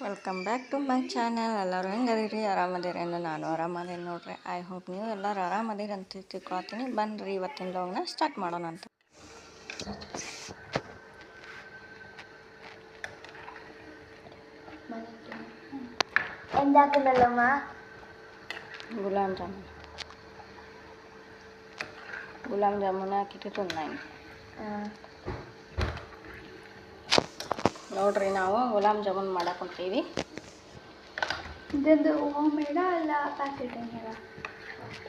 Welcome back to my channel. ಎಲ್ಲರೂ ಹೆಂಗದಿರಿ? ಆರಾಮದಿರೇನು? ನಾನು ಆರಾಮದೇನು ನೋಡ್ರಿ. ಐ ಹೋಪ್ ನೀವು ಎಲ್ಲರೂ ಆರಾಮದಿರಿ ಅಂತ ತಿಳ್ಕೊತೀನಿ. ಬನ್ನಿರಿ ಇವತ್ತಿನ ವ್ಲಾಗ್ನ ಸ್ಟಾರ್ಟ್ ಮಾಡೋಣ ಅಂತ. എന്താക്കുന്നല്ലമ്മ? ಗುಲಾಬ್ ಜಾಮೂನ್ ಹಾಕಿಟ್ಟು ತಂದಾನೆ ನೋಡ್ರಿ. ನಾವು ಗುಲಾಬ್ ಜಾಮೂನ್ ಮಾಡಕೊಂತೀವಿ. ಇದೊಂದು ಹೋಮ್ ಮೇಡ ಅಲ್ಲ ಪ್ಯಾಕೆಟ್ ವಾങ്ങിಯದ?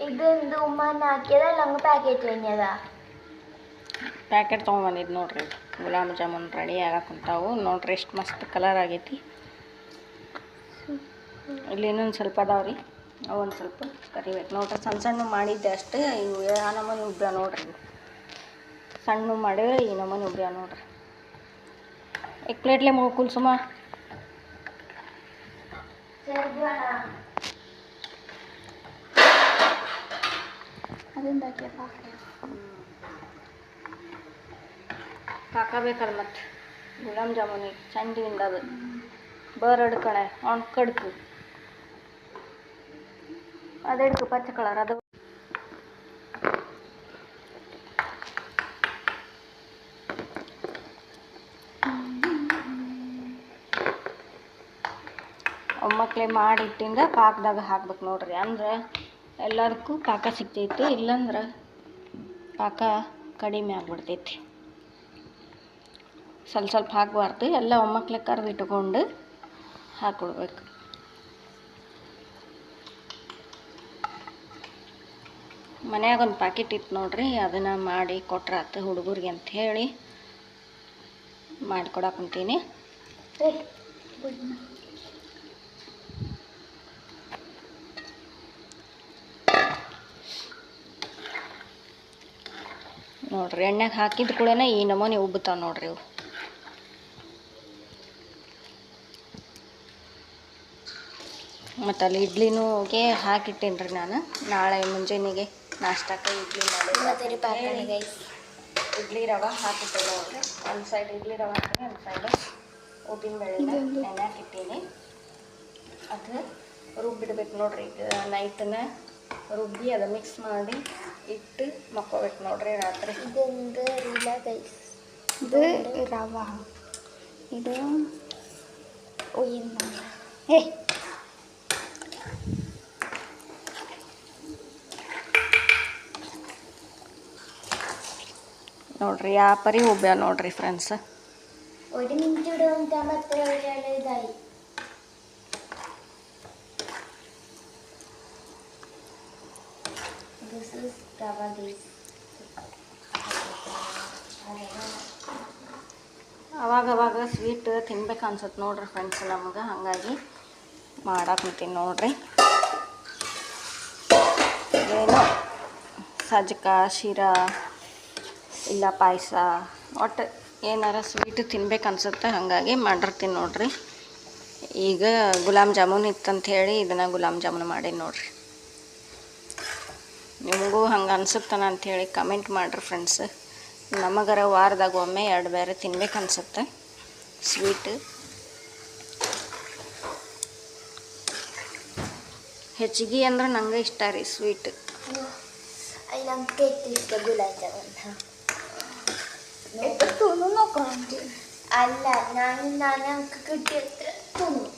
ಇದೊಂದು ಉಮ್ಮನ ಹಾಕ್ಯದ ಅಲ್ಲ ಹಂಗೆ ಪ್ಯಾಕೆಟ್ ವಾങ്ങിಯದ? ಪ್ಯಾಕೆಟ್ ತೊಗೊಂಬಂದಿದ್ದು ನೋಡ್ರಿ. ಗುಲಾಬ್ ಜಾಮೂನ್ ರೆಡಿ ಆಗಾಕುಂತಾವು ನೋಡ್ರಿ. ಎಷ್ಟು ಮಸ್ತ್ ಕಲರ್ ಆಗೈತಿ. ಇಲ್ಲಿ ಇನ್ನೊಂದು ಸ್ವಲ್ಪ ಅದಾವ್ರಿ, ಅವೊಂದು ಸ್ವಲ್ಪ ಕರಿಬೇಕು ನೋಡ್ರಿ. ಸಣ್ಣ ಸಣ್ಣ ಮಾಡಿದ್ದೆ ಅಷ್ಟೇ. ಇವು ಆ ನಮೂನಿ ಉಬ್ಬ್ಯಾವ ನೋಡ್ರಿ. ಸಣ್ಣ ಮಾಡಿದ್ರೆ ಈ ನಮೂನಿ ಉಬ್ಬ್ಯಾವ ನೋಡ್ರಿ. एक प्लेट ले मुकुल सुमा ಹಾಕಬೇಕಾದ್ರೆ ಮತ್ತೆ ಗುಲಾಬ್ ಜಾಮೂನಿಗೆ ಚಂಡಿಯಿಂದ ಅದು ಬರಡು ಕಣೆ ಅವ್ನು ಕಡ್ಕು ಅದೆಡ್ಕು ಪಚ್ಚ ಕಲರ್ ಅದು ಒಮ್ಮಕ್ಳೆ ಮಾಡಿಟ್ಟಿಂದ ಪಾಕದಾಗ ಹಾಕ್ಬೇಕು ನೋಡ್ರಿ. ಅಂದ್ರೆ ಎಲ್ಲದಕ್ಕೂ ಪಾಕ ಸಿಗ್ತೈತಿ, ಇಲ್ಲಂದ್ರೆ ಪಾಕ ಕಡಿಮೆ ಆಗ್ಬಿಡ್ತೈತಿ. ಸ್ವಲ್ಪ ಸ್ವಲ್ಪ ಹಾಕಬಾರ್ದು, ಎಲ್ಲ ಒಮ್ಮಕ್ಲೆ ಕರೆದು ಇಟ್ಕೊಂಡು ಹಾಕ್ಕೊಡ್ಬೇಕು. ಮನ್ಯಾಗ ಒಂದು ಪ್ಯಾಕೆಟ್ ಇತ್ತು ನೋಡ್ರಿ, ಅದನ್ನು ಮಾಡಿ ಕೊಟ್ರಾತು ಹುಡುಗರಿಗೆ ಅಂತ ಹೇಳಿ ಮಾಡಿಕೊಡಕಂತೀನಿ. ನೋಡ್ರಿ ಎಣ್ಣೆಗೆ ಹಾಕಿದ ಕೂಡ ಈ ನಮೂನಿ ಉಬ್ಬುತ್ತಾವೆ ನೋಡ್ರಿ ಇವು. ಮತ್ತು ಅಲ್ಲಿ ಇಡ್ಲಿನೂಗೆ ಹಾಕಿಟ್ಟೇನ್ರಿ ನಾನು. ನಾಳೆ ಮುಂಜಾನೆಗೆ ನಾಷ್ಟಕ್ಕೆ ಇಡ್ಲಿ ಮಾಡಿ ಇಡ್ಲಿ ರವೆ ಹಾಕಿಟ್ಟೆ ನೋಡ್ರಿ. ಒಂದು ಸೈಡ್ ಇಡ್ಲಿ ರವೆ ಹಾಕಿ ಒಂದು ಸೈಡ್ ಉದ್ದಿನ ಬೇಳೆನ ನೆನೆ ಹಾಕಿಟ್ಟೀನಿ. ಅದು ರುಬ್ಬಿಡ್ಬೇಕು ನೋಡ್ರಿ. ಈಗ ನೈಟನ್ನ ರುಬ್ಬಿ ಅದು ಮಿಕ್ಸ್ ಮಾಡಿ ಇಟ್ಟು ಮಕ್ಕೋಬೇಕು ನೋಡ್ರಿ ರಾತ್ರಿ. ಇದೊಂದು ಇಲ್ಲ ಗೈಸ್, ಇದು ರವಾ, ಇದು ಏ ನೋಡ್ರಿ ಯಾವ ಪರಿ ಉಬ್ಬ್ಯಾವ ನೋಡ್ರಿ ಫ್ರೆಂಡ್ಸ್. ഒരു മിനിറ്റ് ഇടുക ಮತ್ತೆ ഇതായി. This is rava guys. ಅವಾಗವಾಗ ಸ್ವೀಟ್ ತಿನ್ಬೇಕು ಅನ್ಸುತ್ತೆ ನೋಡ್ರಿ ಫ್ರೆಂಡ್ಸ್ ನಮ್ಗೆ. ಹಾಗಾಗಿ ಮಾಡಾಕಂತೀನಿ ನೋಡ್ರಿ. ಏನೋ ಸಜ್ಜಕ, ಶಿರಾ ಇಲ್ಲ ಪಾಯಸ, ಒಟ್ಟು ಏನಾರ ಸ್ವೀಟ್ ತಿನ್ಬೇಕು ಅನ್ಸುತ್ತೆ, ಹಾಗಾಗಿ ಮಾಡಿರ್ತೀನಿ ನೋಡ್ರಿ. ಈಗ ಗುಲಾಬ್ ಜಾಮೂನ್ ಇತ್ತಂತ ಹೇಳಿ ಇದನ್ನು ಗುಲಾಬ್ ಜಾಮೂನ್ ಮಾಡೀನಿ ನೋಡ್ರಿ. ನಿಮಗೂ ಹಂಗೆ ಅನ್ಸುತ್ತಾನ ಅಂಥೇಳಿ ಕಮೆಂಟ್ ಮಾಡಿರಿ ಫ್ರೆಂಡ್ಸ್. ನಮಗರ ವಾರದಾಗ ಒಮ್ಮೆ ಎರಡು ಬೇರೆ ತಿನ್ಬೇಕು ಅನ್ಸುತ್ತೆ ಸ್ವೀಟ್. ಹೆಚ್ಚಿಗೆ ಅಂದ್ರೆ ನಂಗೆ ಇಷ್ಟ ರೀ ಸ್ವೀಟ್. ನಮ್ಗೆ ಇಷ್ಟ ಗುಲಾಬ್ ಜಾಮೂನ್. ಅಲ್ಲ ನಾನು ಅಂಕ കിട്ടിയത്ര തോന്നുന്നു.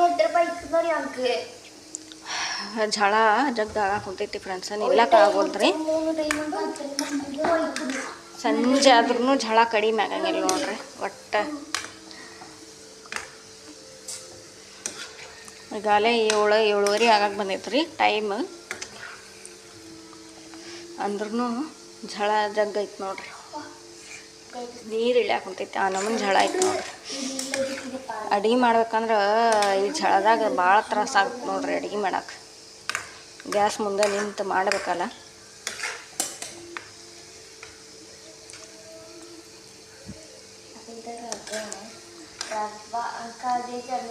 എത്ര പൈസ പറയാം നമുക്ക്? ಝಳ ಜಗ್ಗ ಕುಂತೈತಿ ಫ್ರೆಂಡ್ಸ್, ನಿಲ್ಲಕ್ಕಾಗೋಲ್ರಿ. ಸಂಜೆ ಆದ್ರೂ ಝಳ ಕಡಿಮೆ ಆಗಂಗಿಲ್ಲ ನೋಡ್ರಿ. ಒಟ್ಟು ಈಗಾಗಲೇ 7:30 ಆಗಕ್ಕೆ ಬಂದೈತ್ರಿ ಟೈಮ್. ಅಂದ್ರೂ ಝಳ ಜಗ್ಗ ಐತೆ ನೋಡ್ರಿ. ನೀರು ಇಳ್ಯಾಕ ಕುಂತೈತಿ, ಆ ನಮೂನಿ ಝಳ ಐತೆ ನೋಡ್ರಿ. ಅಡುಗೆ ಮಾಡ್ಬೇಕಂದ್ರೆ ಈ ಝಳದಾಗ ಭಾಳ ತ್ರಾಸ ಆಗುತ್ತೆ ನೋಡ್ರಿ ಅಡುಗೆ ಮಾಡಕ್ಕೆ. ಗ್ಯಾಸ್ ಮುಂದೆ ನಿಂತು ಮಾಡಬೇಕಲ್ಲ.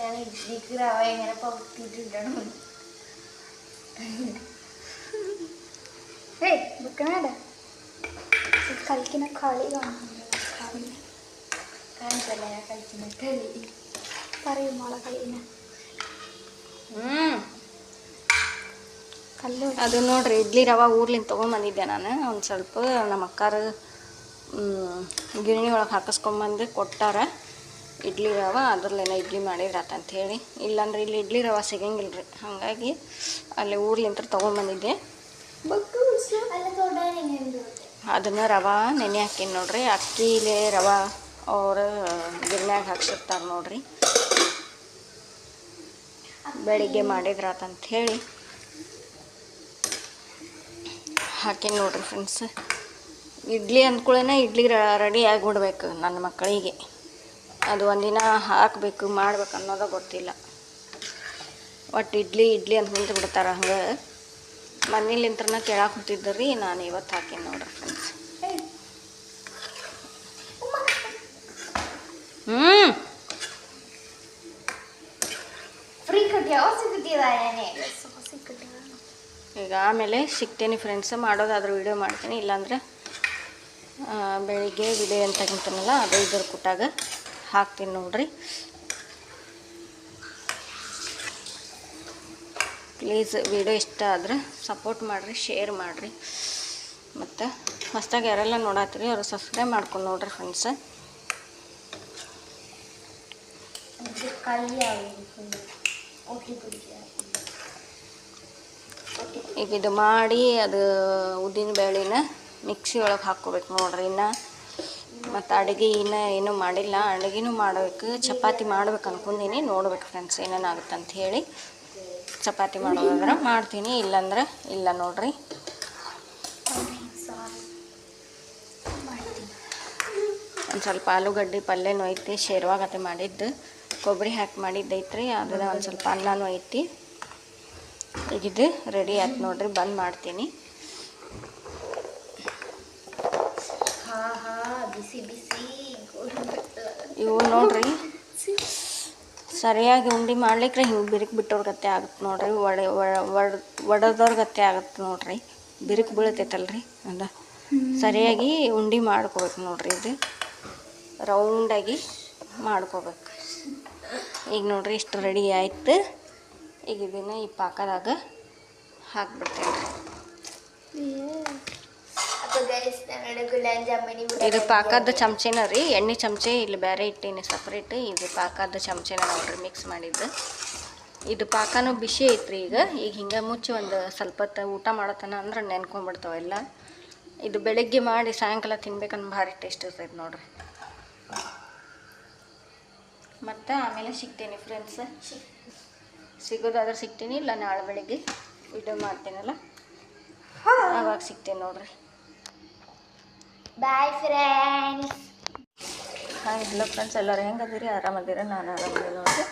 ഞാൻ ഇഡ്ലിക്ക് റവ എങ്ങനെ പുറത്തിട്ടിടണം. വെക്കണേടാ ಕಲ್ಕಿನ ಖಾಳಿ ಕಾಣ್ತಲ್ಲ ಕಲ್ಕಿನ ಕಳಿ ಪರಿಮಳ ಕಳಿನ ಕಲ್ಲು ಅದು ನೋಡ್ರಿ ಇಡ್ಲಿ ರವೆ ಊರ್ಲಿಂದ ತೊಗೊಂಬಂದಿದ್ದೆ ನಾನು ಒಂದು ಸ್ವಲ್ಪ ನಮ್ಮ ಅಕ್ಕಾರ ಗಿರಣಿ ಒಳಗೆ ಹಾಕಿಸ್ಕೊಂಬಂದು ಕೊಟ್ಟಾರ ಇಡ್ಲಿ ರವೆ ಅದ್ರಲ್ಲೇನೋ ಇಡ್ಲಿ ಮಾಡಿದ್ರಾತ ಅಂಥೇಳಿ. ಇಲ್ಲಾಂದ್ರೆ ಇಲ್ಲಿ ಇಡ್ಲಿ ರವೆ ಸಿಗಂಗಿಲ್ಲ ರೀ, ಹಾಗಾಗಿ ಅಲ್ಲಿ ಊರ್ಲಿಂತ ತೊಗೊಂಬಂದಿದ್ದೆ. ಅದನ್ನು ರವೆ ನೆನೆ ಹಾಕೀನಿ ನೋಡ್ರಿ. ಅಕ್ಕಿಲೇ ರವೆ ಅವ್ರು ಗಿರ್ನ್ಯಾಗ ಹಾಕ್ಸಿರ್ತಾರೆ ನೋಡ್ರಿ, ಬೆಳಿಗ್ಗೆ ಮಾಡಿದ್ರಾತ ಅಂಥೇಳಿ ಹಾಕೀನಿ ನೋಡ್ರಿ ಫ್ರೆಂಡ್ಸ್. ಇಡ್ಲಿ ಅಂದ್ಕೊಳ್ಳೇನೆ ಇಡ್ಲಿ ರೆಡಿ ಆಗಿಬಿಡ್ಬೇಕು ನನ್ನ ಮಕ್ಕಳಿಗೆ. ಅದು ಒಂದಿನ ಹಾಕಬೇಕು ಮಾಡ್ಬೇಕು ಅನ್ನೋದು ಗೊತ್ತಿಲ್ಲ. ಒಟ್ಟು ಇಡ್ಲಿ ಇಡ್ಲಿ ಅಂತ ನಿಂತು ಬಿಡ್ತಾರೆ. ಹಂಗೆ ಮನೇಲಿಂತ್ರನ ಕೇಳಕ್ಕೆ ಕೂತಿದ್ದೆ ರೀ, ನಾನು ಇವತ್ತು ಹಾಕೀನಿ ನೋಡ್ರಿ ಫ್ರೆಂಡ್ಸ್. ಈಗ ಆಮೇಲೆ ಸಿಗ್ತೇನೆ ಫ್ರೆಂಡ್ಸ್. ಮಾಡೋದಾದ್ರೂ ವಿಡಿಯೋ ಮಾಡ್ತೀನಿ, ಇಲ್ಲಾಂದ್ರೆ ಬೆಳಿಗ್ಗೆ ವಿಡಿಯೋ ಅಂತ ತೆಗಿತೀನಲ್ಲ ಅದು ಇದ್ರ ಕುಟ್ಟಾಗ ಹಾಕ್ತೀನಿ ನೋಡ್ರಿ. ಪ್ಲೀಸ್ ವಿಡಿಯೋ ಇಷ್ಟ ಆದರೆ ಸಪೋರ್ಟ್ ಮಾಡಿರಿ, ಶೇರ್ ಮಾಡಿರಿ. ಮತ್ತು ಹೊಸ್ದಾಗಿ ಯಾರೆಲ್ಲ ನೋಡತ್ತೀರಿ ಅವರು ಸಬ್ಸ್ಕ್ರೈಬ್ ಮಾಡ್ಕೊಂಡು ನೋಡ್ರಿ ಫ್ರೆಂಡ್ಸ್. ಈಗ ಇದು ಮಾಡಿ ಅದು ಉದ್ದಿನ ಬೇಳೆನ ಮಿಕ್ಸಿ ಒಳಗೆ ಹಾಕ್ಕೋಬೇಕು ನೋಡ್ರಿ. ಇನ್ನು ಮತ್ತು ಅಡುಗೆ ಏನೂ ಮಾಡಿಲ್ಲ, ಅಡುಗೆನೂ ಮಾಡಬೇಕು. ಚಪಾತಿ ಮಾಡ್ಬೇಕು ಅನ್ಕೊಂಡೀನಿ, ನೋಡ್ಬೇಕು ಫ್ರೆಂಡ್ಸ್ ಏನೇನಾಗುತ್ತೆ ಅಂತ ಹೇಳಿ. ಚಪಾತಿ ಮಾಡೋದಾದ್ರೆ ಮಾಡ್ತೀನಿ, ಇಲ್ಲಾಂದ್ರೆ ಇಲ್ಲ ನೋಡ್ರಿ. ಒಂದು ಸ್ವಲ್ಪ ಆಲೂಗಡ್ಡೆ ಪಲ್ಯನೂ ಐತಿ, ಶೇರ್ವಾಗತ್ತೆ ಮಾಡಿದ್ದು, ಕೊಬ್ಬರಿ ಹಾಕಿ ಮಾಡಿದ್ದೈತ್ರಿ. ಅದನ್ನ ಒಂದು ಸ್ವಲ್ಪ ಅನ್ನನೂ ಐತಿ. ಈಗಿದು ರೆಡಿ ಆಯ್ತು ನೋಡ್ರಿ, ಬಂದ್ ಮಾಡ್ತೀನಿ. ಇವು ನೋಡ್ರಿ ಸರಿಯಾಗಿ ಉಂಡೆ ಮಾಡ್ಲಿಕ್ಕೆ ಹಿಂಗೆ ಬಿರುಕು ಬಿಟ್ಟೋರ್ ಗತ್ತೆ ಆಗುತ್ತೆ ನೋಡ್ರಿ. ಒಡೆದವ್ರ ಗತ್ತೆ ಆಗುತ್ತೆ ನೋಡ್ರಿ, ಬಿರುಕು ಬೀಳ್ತೈತಲ್ರಿ. ಅದ ಸರಿಯಾಗಿ ಉಂಡೆ ಮಾಡ್ಕೋಬೇಕು ನೋಡ್ರಿ. ಇದು ರೌಂಡಾಗಿ ಮಾಡ್ಕೋಬೇಕು. ಈಗ ನೋಡ್ರಿ ಇಷ್ಟು ರೆಡಿ ಆಯ್ತು. ಈಗ ಇದನ್ನು ಈ ಪಾಕದಾಗ ಹಾಕ್ಬಿಡ್ತೇನೆ. ಇದು ಪಾಕದ ಚಮಚೆನ ರೀ, ಎಣ್ಣೆ ಚಮಚೆ ಇಲ್ಲಿ ಬೇರೆ ಇಟ್ಟೀನಿ ಸಪ್ರೇಟ್. ಇದು ಪಾಕದ ಚಮಚೆನ ನೋಡ್ರಿ ಮಿಕ್ಸ್ ಮಾಡಿದ್ದು. ಇದು ಪಾಕನೂ ಬಿಸಿ ಐತ್ರಿ. ಈಗ ಹಿಂಗೆ ಮುಚ್ಚಿ ಒಂದು ಸ್ವಲ್ಪ ಹೊತ್ತು ಊಟ ಮಾಡತನ ಅಂದ್ರೆ ನೆನ್ಕೊಂಡ್ಬಿಡ್ತಾವೆಲ್ಲ. ಇದು ಬೆಳಗ್ಗೆ ಮಾಡಿ ಸಾಯಂಕಾಲ ತಿನ್ಬೇಕಂದ್ರೆ ಭಾರಿ ಟೇಸ್ಟ್ ಇರ್ತೈತೆ ನೋಡ್ರಿ. ಮತ್ತು ಆಮೇಲೆ ಸಿಗ್ತೀನಿ ಫ್ರೆಂಡ್ಸ್. ಸಿಗೋದಾದ್ರೆ ಸಿಗ್ತೀನಿ, ಇಲ್ಲ ನಾಳೆ ಬೆಳಿಗ್ಗೆ ವಿಡಿಯೋ ಮಾಡ್ತೀನಲ್ಲ ಆವಾಗ ಸಿಗ್ತೀನಿ ನೋಡ್ರಿ. Bye friends. Hi hello friends, ಎಲ್ಲರೂ ಹೆಂಗದಿರಿ? ಆರಾಮದಿರಿ? ನಾನು ಆರಾಮದಿರಿ ನೋಡ್ರಿ.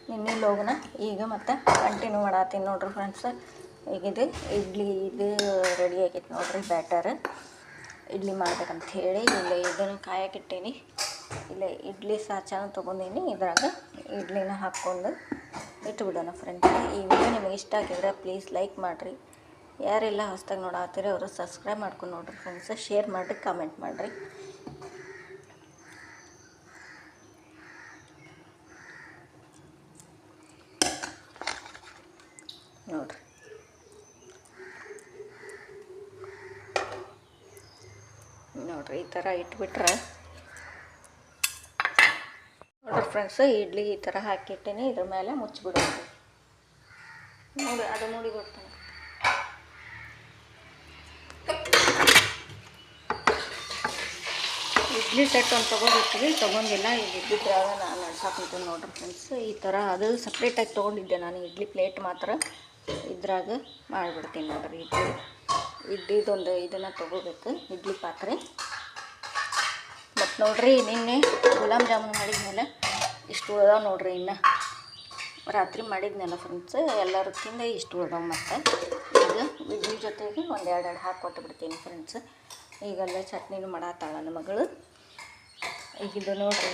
ನಿನ್ನೆ ಲೋಗನ ಈಗ ಮತ್ತೆ ಕಂಟಿನ್ಯೂ ಮಾಡತ್ತೀನಿ ನೋಡ್ರಿ ಫ್ರೆಂಡ್ಸ್. ಈಗಿದು ಇಡ್ಲಿ ಇದು ರೆಡಿ ಆಗೈತೆ ನೋಡ್ರಿ. ಬ್ಯಾಟರ್ ಇಡ್ಲಿ ಮಾಡ್ಬೇಕಂತ ಹೇಳಿ ಇಲ್ಲಿ ಇದನ್ನು ಕಾಯಕ್ಕಿಟ್ಟೀನಿ. ಇಲ್ಲೇ ಇಡ್ಲಿ ಸಾಚಾನ ತೊಗೊಂಡೀನಿ. ಇದ್ರಾಗ ಇಡ್ಲಿನ ಹಾಕ್ಕೊಂಡು ಇಟ್ಬಿಡೋಣ ಫ್ರೆಂಡ್ಸ್. ಈ ವಿಡಿಯೋ ನಿಮಗೆ ಇಷ್ಟ ಆಗಿದ್ರೆ ಪ್ಲೀಸ್ ಲೈಕ್ ಮಾಡಿರಿ. ಯಾರೆಲ್ಲ ಹೊಸ್ದಾಗಿ ನೋಡತ್ತೀರಿ ಅವರು ಸಬ್ಸ್ಕ್ರೈಬ್ ಮಾಡ್ಕೊಂಡು ನೋಡಿರಿ ಫ್ರೆಂಡ್ಸ್. ಶೇರ್ ಮಾಡಿರಿ, ಕಾಮೆಂಟ್ ಮಾಡಿರಿ. ನೋಡಿರಿ ಈ ಥರ ಇಟ್ಬಿಟ್ರೆ ನೋಡಿರಿ ಫ್ರೆಂಡ್ಸ್. ಇಡ್ಲಿ ಈ ಥರ ಹಾಕಿಟ್ಟೇನೆ, ಇದ್ರ ಮೇಲೆ ಮುಚ್ಚಿಬಿಡೋದು ನೋಡಿ. ಅದು ನೋಡಿ ಗೊತ್ತಾನೆ. ಇಡ್ಲಿ ಸೆಟ್ ಒಂದು ತೊಗೊಂಡಿಲ್ಲ. ಈಗ ಇದ್ದಿದ್ರಾಗ ನಾನು ನಡ್ಸಾಕೊಂತೀನಿ ನೋಡ್ರಿ ಫ್ರೆಂಡ್ಸ್. ಈ ಥರ ಅದು ಸಪ್ರೇಟಾಗಿ ತೊಗೊಂಡಿದ್ದೆ ನಾನು. ಇಡ್ಲಿ ಪ್ಲೇಟ್ ಮಾತ್ರ ಇದ್ರಾಗ ಮಾಡಿಬಿಡ್ತೀನಿ ನೋಡ್ರಿ. ಇಡ್ಲಿದೊಂದು ಇದನ್ನು ತೊಗೋಬೇಕು, ಇಡ್ಲಿ ಪಾತ್ರೆ. ಮತ್ತು ನೋಡ್ರಿ ನಿನ್ನೆ ಗುಲಾಬ್ ಜಾಮೂನ್ ಮಾಡಿದ್ಮೇಲೆ ಇಷ್ಟು ಉಳ್ದಾವ ನೋಡ್ರಿ. ಇನ್ನು ರಾತ್ರಿ ಮಾಡಿದ್ನಲ್ಲ ಫ್ರೆಂಡ್ಸ್, ಎಲ್ಲರೂ ತಿಂದ ಇಷ್ಟು ಉಳ್ದಾವ. ಮತ್ತು ಈಗ ಇಡ್ಲಿ ಜೊತೆಗೆ ಒಂದು ಎರಡು ಹಾಕಿ ಬಿಡ್ತೀನಿ ಫ್ರೆಂಡ್ಸ್. ಈಗಲ್ಲೇ ಚಟ್ನಿನೂ ಮಾಡತ್ತಾಳ ನನ್ನ ಮಗಳು. ಈಗ ಇದು ನೋಡ್ರಿ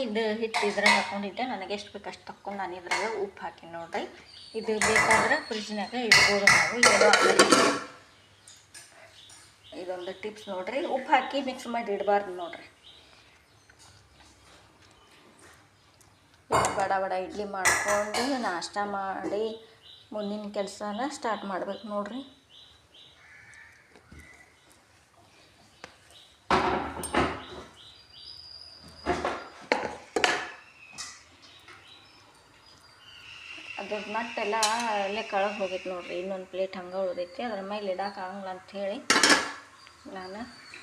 ಇದು ಹಿಟ್ಟು ಇದ್ರಾಗ ಹಾಕ್ಕೊಂಡಿದ್ದೆ. ನನಗೆ ಎಷ್ಟು ಬೇಕು ಅಷ್ಟು ತಕ್ಕೊಂಡು ನಾನು ಇದ್ರಾಗ ಉಪ್ಪು ಹಾಕಿ ನೋಡ್ರಿ. ಇದು ಬೇಕಾದ್ರೆ ಫ್ರಿಜ್ನಾಗ ಇಡ್ಬೋದು ನಾವು. ಏನೋ ಆಗಲ್ಲ. ಇದೊಂದು ಟಿಪ್ಸ್ ನೋಡಿರಿ. ಉಪ್ಪು ಹಾಕಿ ಮಿಕ್ಸ್ ಮಾಡಿ ಇಡಬಾರ್ದು ನೋಡಿರಿ. ಬಡ ಬಡ ಇಡ್ಲಿ ಮಾಡಿಕೊಂಡು ನಾಷ್ಟ ಮಾಡಿ ಮುಂದಿನ ಕೆಲಸನ ಸ್ಟಾರ್ಟ್ ಮಾಡ್ಬೇಕು ನೋಡಿರಿ. ಅದ್ರ ನಟ್ಟೆಲ್ಲ ಅಲ್ಲೇ ಕಳಗೆ ಹೋಗೈತೆ ನೋಡಿರಿ. ಇನ್ನೊಂದು ಪ್ಲೇಟ್ ಹಂಗೆ ಉಳಿದೈತಿ. ಅದ್ರ ಮೇಲೆ ಇಡಕ್ಕೆ ಆಗಂಗಿಲ್ಲ ಅಂಥೇಳಿ ನಾನು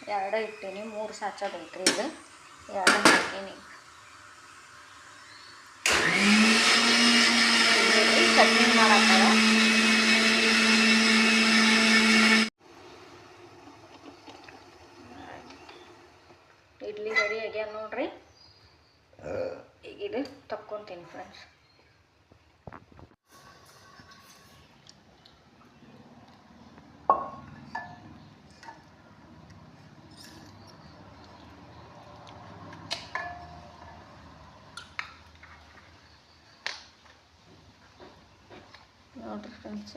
2 ಇಟ್ಟೀನಿ. 3 ಸಾಚೋದೈತ್ರಿ. ಇದು 2 ಹಾಕೀನಿ. ಚಟ್ನಿ ಮಾಡತ್ತಾರ. ಇಡ್ಲಿ ರೆಡಿ ಆಗ್ಯಾವ ನೋಡ್ರಿ. ಈಗ ಇದು ತಕ್ಕೊಂತೀನಿ ಫ್ರೆಂಡ್ಸ್. ನೋಡ್ರಿ ಫ್ರೆಂಡ್ಸ್,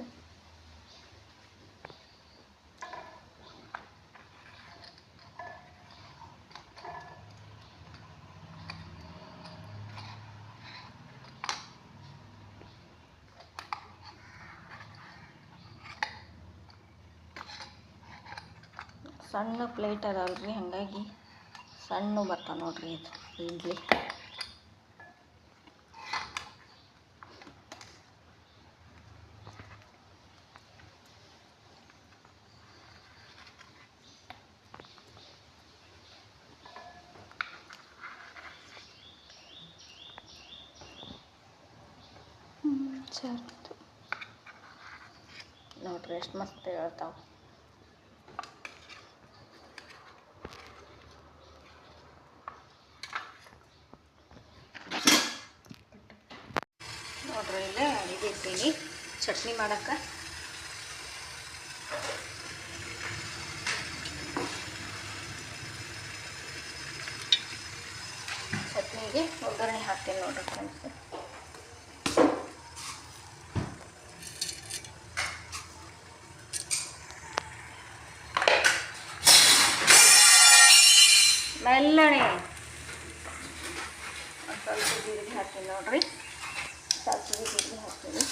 ಸಣ್ಣ ಪ್ಲೇಟ್ ಅದಾವ್ರಿ, ಹಾಗಾಗಿ ಸಣ್ಣ ಬರ್ತಾವ ನೋಡ್ರಿ ಇದು ಇಡ್ಲಿ. ನೋಡ್ರಿ ಎಷ್ಟು ಮಸ್ತ್ ಹೇಳ್ತಾವ. ನೋಡ್ರಿ ಇಲ್ಲ ಇಟ್ಟಿದ್ದೀನಿ ಚಟ್ನಿ ಮಾಡಕ್ಕೆ. ಚಟ್ನಿಗೆ ಒಗ್ಗರಣೆ ಹಾಕ್ತೀನಿ ನೋಡ್ರಿ ಫ್ರೆಂಡ್ಸ್. ಮೆಲ್ಲಣೆ ಒಂದು ಸ್ವಲ್ಪ ಜೀರಿಗೆ ಹಾಕ್ತೀನಿ ನೋಡ್ರಿ. ಸಾಸಿವೆ ಜೀರಿಗೆ ಹಾಕ್ತೀನಿ.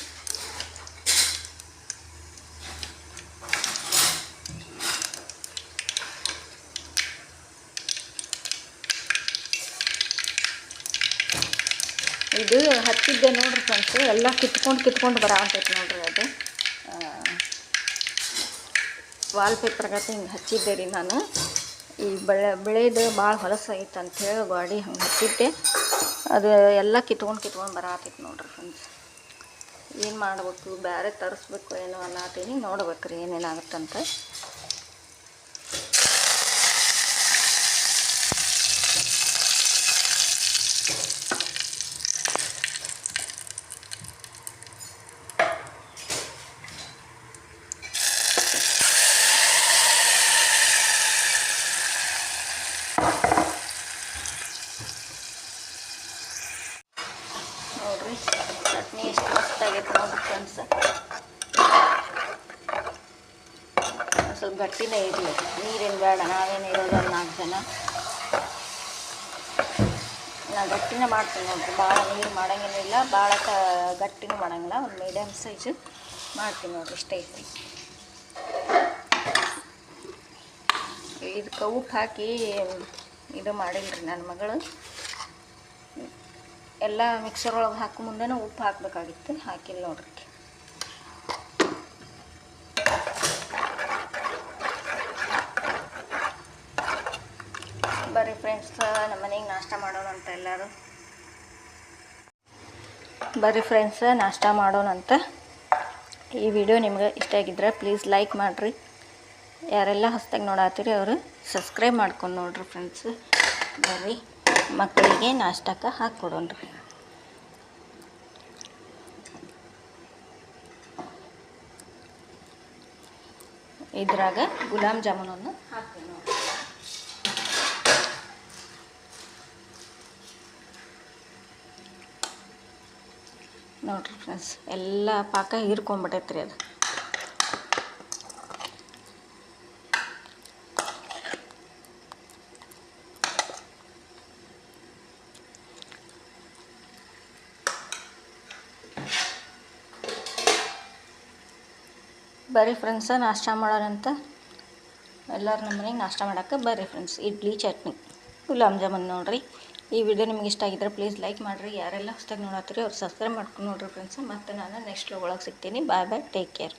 ಇದು ಹಚ್ಚಿದ್ದೆ ನೋಡ್ರಿ ಫ್ರೆಂಡ್ಸ್. ಎಲ್ಲ ಕಿತ್ಕೊಂಡು ಬರತೈತೆ ನೋಡ್ರಿ. ಅದು ವಾಲ್ಪೇಪರ್ಗತ್ತೆ ಹಿಂಗೆ ಹಚ್ಚಿದ್ದೆ ರೀ ನಾನು. ಈ ಬೆಳೆದು ಭಾಳ ಹೊಲಸಾಗಿತ್ತು ಅಂಥೇಳಿ ಗಾಡಿ ಹಂಗೆ ಹಚ್ಚಿದ್ದೆ. ಅದು ಎಲ್ಲ ಕಿತ್ಕೊಂಡು ಬರತೈತೆ ನೋಡ್ರಿ ಫ್ರೆಂಡ್ಸ್. ಏನು ಮಾಡ್ಬೇಕು, ಬೇರೆ ತರಿಸ್ಬೇಕು ಏನೋ ಅನ್ನತೀನಿ. ನೋಡ್ಬೇಕು ರೀ ಏನೇನಾಗುತ್ತಂತ. ನೋಡ್ರಿ ಚಟ್ನಿ ಎಷ್ಟು ಮಸ್ತಾಗೈತೆ ನೋಡ್ರಿ ಫ್ರೆಂಡ್ಸ್. ಸ್ವಲ್ಪ ಗಟ್ಟಿನೇ ಇರಲಿ, ನೀರೇನು ಬೇಡ. ನಾವೇನು ಇರೋದು 4 ಜನ. ನಾನು ಗಟ್ಟಿನೇ ಮಾಡ್ತೀನಿ ನೋಡ್ರಿ. ಭಾಳ ನೀರು ಮಾಡೋಂಗೇನಿಲ್ಲ, ಭಾಳ ಗಟ್ಟಿನೂ ಮಾಡೋಂಗಿಲ್ಲ. ಒಂದು ಮೀಡಿಯಮ್ ಸೈಜ್ ಮಾಡ್ತೀನಿ ನೋಡ್ರಿ. ಇಷ್ಟ ಐತಿ. ಇದಕ್ಕೆ ಉಪ್ಪು ಹಾಕಿ ಇದು ಮಾಡಿಲ್ರಿ ನನ್ನ ಮಗಳು. ಎಲ್ಲ ಮಿಕ್ಸರ್ ಒಳಗೆ ಹಾಕೋ ಮುಂದೆನೇ ಉಪ್ಪು ಹಾಕಬೇಕಾಗಿತ್ತು, ಹಾಕಿಲ್ಲ ನೋಡ್ರಿ. ಬರ್ರಿ ಫ್ರೆಂಡ್ಸ್, ನಮ್ಮ ಮನೆಗೆ ನಾಷ್ಟ ಮಾಡೋಣ ಅಂತ ಎಲ್ಲರೂ. ಬರ್ರಿ ಫ್ರೆಂಡ್ಸ್, ನಾಷ್ಟ ಮಾಡೋಣ ಅಂತ. ಈ ವಿಡಿಯೋ ನಿಮ್ಗೆ ಇಷ್ಟ ಆಗಿದ್ರೆ ಪ್ಲೀಸ್ ಲೈಕ್ ಮಾಡಿರಿ. ಯಾರೆಲ್ಲ ಹೊಸ್ದಾಗಿ ನೋಡತ್ತೀರಿ ಅವರು ಸಬ್ಸ್ಕ್ರೈಬ್ ಮಾಡ್ಕೊಂಡು ನೋಡ್ರಿ ಫ್ರೆಂಡ್ಸ್. ಬರ್ರಿ ಮಕ್ಕಳಿಗೆ ನಾಷ್ಟಕ್ಕೆ ಹಾಕ್ಕೊಡೋಣ್ರಿ. ಇದ್ರಾಗ ಗುಲಾಬ್ ಜಾಮೂನನ್ನು ಹಾಕ್ತೀನಿ ನೋಡ್ರಿ. ನೋಡ್ರಿ ಫ್ರೆಂಡ್ಸ್, ಎಲ್ಲ ಪಾಕ ಹೀರ್ಕೊಂಡ್ಬಿಟ್ಟೈತ್ರಿ ಅದು. ಬರ್ರಿ ಫ್ರೆಂಡ್ಸ ನಾಷ್ಟ ಮಾಡೋಣಂತ. ಎಲ್ಲರೂ ನಮ್ಮ ಮನೆಗೆ ನಾಷ್ಟ ಮಾಡೋಕ್ಕೆ ಬರ್ರಿ ಫ್ರೆಂಡ್ಸ್. ಇಡ್ಲಿ ಚಟ್ನಿ ಗುಲಾಬ್ ಜಾಮೂನ್ ನೋಡಿರಿ. ಈ ವಿಡಿಯೋ ನಿಮ್ಗೆ ಇಷ್ಟ ಆಗಿದ್ರೆ ಪ್ಲೀಸ್ ಲೈಕ್ ಮಾಡಿರಿ. ಯಾರೆಲ್ಲ ಹೊಸ್ದಾಗಿ ನೋಡತ್ತೀರಿ ಅವ್ರು ಸಬ್ಸ್ಕ್ರೈಬ್ ಮಾಡ್ಕೊಂಡು ನೋಡಿರಿ ಫ್ರೆಂಡ್ಸ್. ಮತ್ತು ನಾನು ನೆಕ್ಸ್ಟ್ ಒಳಗೆ ಸಿಗ್ತೀನಿ. ಬಾಯ್ ಬಾಯ್, ಟೇಕ್ ಕೇರ್.